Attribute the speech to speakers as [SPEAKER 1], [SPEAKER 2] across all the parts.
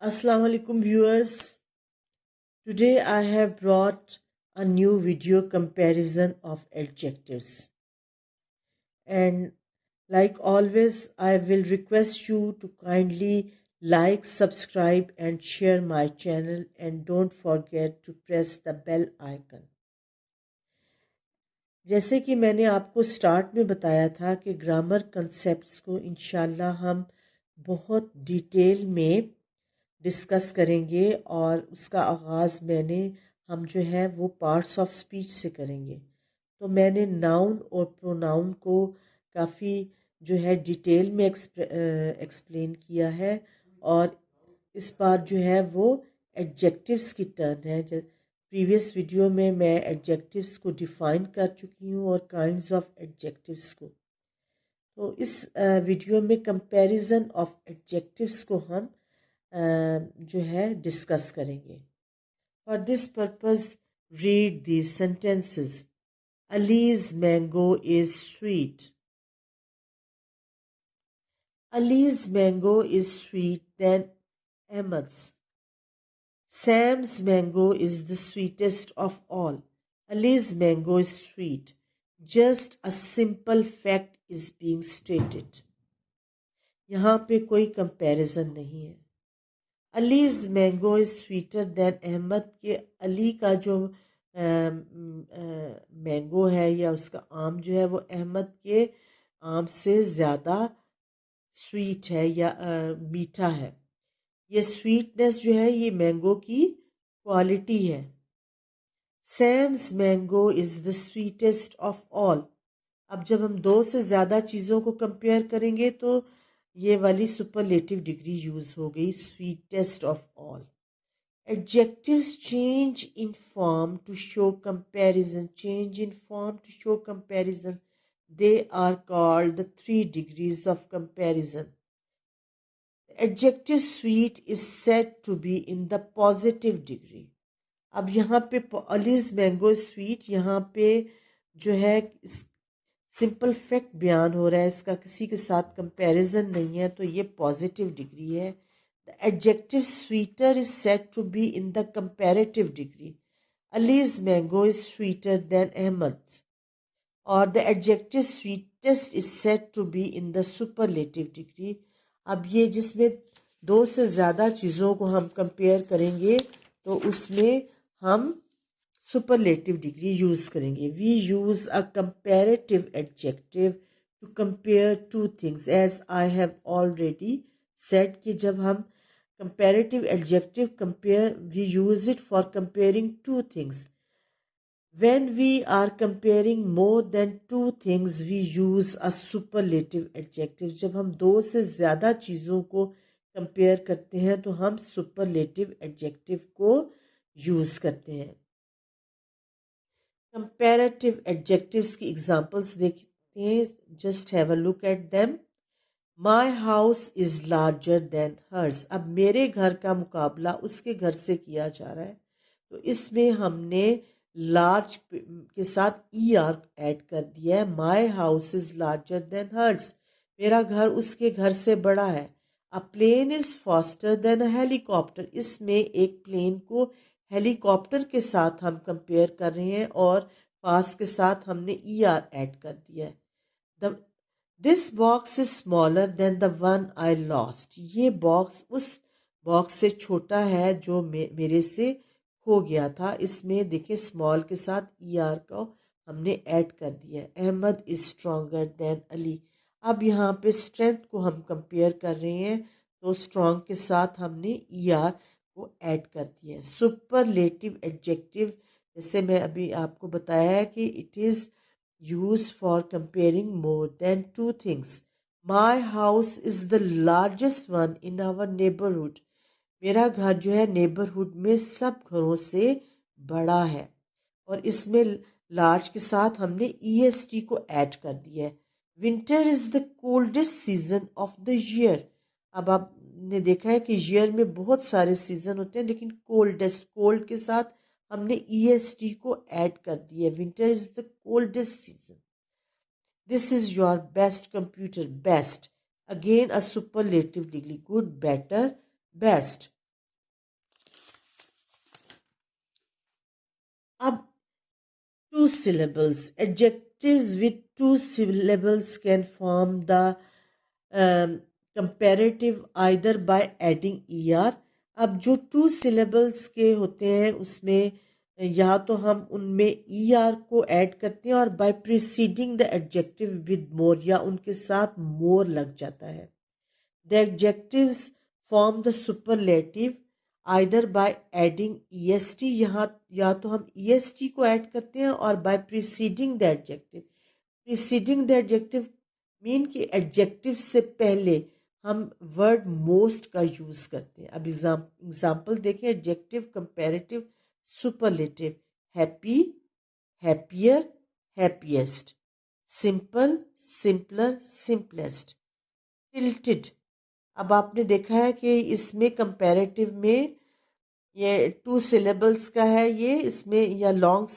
[SPEAKER 1] Assalamu alaikum viewers. Today I have brought a new video comparison of adjectives. And like always, I will request you to kindly like, subscribe and share my channel, and don't forget to press the bell icon. जैसे कि मैंने आपको start में बताया था कि grammar concepts को इंशाल्लाह हम बहुत डिटेल में डिस्कस करेंगे और उसका आगाज़ हम जो है वो पार्ट्स ऑफ स्पीच से करेंगे। तो मैंने नाउन और प्रोनाउन को काफ़ी जो है डिटेल में एक्सप्लेन किया है, और इस बार जो है वो एडजेक्टिव्स की टर्न है। प्रीवियस वीडियो में मैं एडजेक्टिव्स को डिफ़ाइन कर चुकी हूँ और काइंड्स ऑफ एडजेक्टिव्स को। तो इस वीडियो में कंपैरिजन ऑफ एडजेक्टिव्स को हम जो है डिस्कस करेंगे। For this purpose read these sentences. Ali's mango is sweet. Ali's mango is sweet than Ahmed's. Sam's mango is the sweetest of all. Ali's mango is sweet. Just a simple fact is being stated. यहाँ पे कोई comparison नहीं है। Ali's mango is sweeter than Ahmad के अली का जो mango है या उसका आम जो है वो अहमद के आम से ज़्यादा स्वीट है या मीठा है। ये स्वीटनेस जो है ये मैंगो की क्वालिटी है। Sam's mango is the sweetest of all. अब जब हम दो से ज़्यादा चीज़ों को कंपेयर करेंगे तो ये वाली सुपरलेटिव डिग्री यूज़ हो गई, sweetest of all. Adjectives change in form to show comparison. Change in form to show comparison. They are called the 3 degrees of comparison. The adjective sweet is said to be in the positive degree. अब यहाँ पे Ali's mango sweet, यहाँ पे जो है simple fact बयान हो रहा है, इसका किसी के साथ कंपैरिजन नहीं है, तो ये पॉजिटिव डिग्री है। The adjective sweeter is said to be in the comparative degree. Ali's mango is sweeter than Ahmed's. Or the adjective sweetest is said to be in the superlative degree. अब ये जिसमें दो से ज़्यादा चीज़ों को हम कंपेयर करेंगे तो उसमें हम सुपरलेटिव डिग्री यूज़ करेंगे। We use a comparative adjective to compare two things, as I have already said कि जब हम comparative adjective compare, we use it for comparing two things. When we are comparing more than two things, we use a superlative adjective. जब हम दो से ज़्यादा चीज़ों को कंपेयर करते हैं तो हम superlative adjective को यूज़ करते हैं। Comparative adjectives की examples देखते हैं, just have a look at them. My house is larger than hers. अब मेरे घर का मुकाबला उसके घर से किया जा रहा है, तो इसमें हमने लार्ज के साथ ई आर ऐड कर दिया है। My house is larger than hers, मेरा घर उसके घर से बड़ा है। A plane is faster than a helicopter, इसमें एक प्लेन को हेलीकॉप्टर के साथ हम कंपेयर कर रहे हैं और फास्ट के साथ हमने ई आर ऐड कर दिया है। The this box is smaller than the one I lost, ये बॉक्स उस बॉक्स से छोटा है जो मेरे से खो गया था। इसमें देखिए स्मॉल के साथ ई आर को हमने ऐड कर दिया है। Ahmad is stronger than Ali, अब यहाँ पे स्ट्रेंथ को हम कंपेयर कर रहे हैं तो स्ट्रॉन्ग के साथ हमने ई आर को ऐड कर दिया है। सुपरलेटिव एडजेक्टिव, जैसे मैं अभी आपको बताया है कि it is used for comparing more than two things. My house is the largest one in our neighborhood. मेरा घर जो है नेबरहुड में सब घरों से बड़ा है, और इसमें लार्ज के साथ हमने EST को ऐड कर दिया है। Winter is the coldest season of the year. अब आपने देखा है कि ईयर में बहुत सारे सीजन होते हैं, लेकिन कोल्डेस्ट, कोल्ड के साथ हमने EST को ऐड कर दिया। Winter is the coldest season. This is your best computer, best again a superlative degree, good, better, best. अब two syllables. Adjectives with two syllables can form the comparative either by adding er. अब जो to syllables के होते हैं उसमें या तो हम उनमें er को ऐड करते हैं और by preceding the adjective with more, या उनके साथ more लग जाता है. The adjectives form the superlative either by adding est, यहाँ या तो हम est को ऐड करते हैं और by preceding the adjective. Preceding the adjective mean कि एडजेक्टिव से पहले हम वर्ड मोस्ट का यूज करते हैं. अब एग्जाम्पल देखें. Adjective, comparative, superlative. Happy, happier, happiest. Simple, simpler, simplest. Tilted. अब आपने देखा है कि इसमें कंपैरेटिव में ये टू सिलेबल्स का है, ये इसमें या लॉन्ग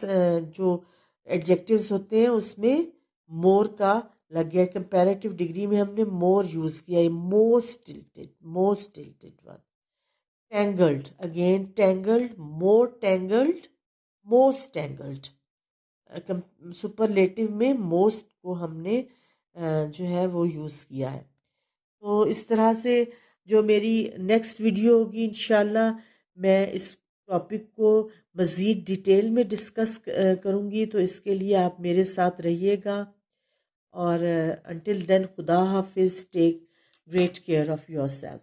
[SPEAKER 1] जो एडजेक्टिव्स होते हैं उसमें मोर का लग गया. कंपैरेटिव डिग्री में हमने मोर यूज किया है. Most tilted, most tilted one. Tangled, again tangled, more tangled, most tangled. Superlative में मोस्ट को हमने जो है वो यूज किया है. तो इस तरह से जो मेरी नेक्स्ट वीडियो होगी इंशाल्लाह मैं इस टॉपिक को मज़ीद डिटेल में डिस्कस करूँगी. तो इसके लिए आप मेरे साथ रहिएगा और until then खुदा हाफिज़. Take great care of yourself.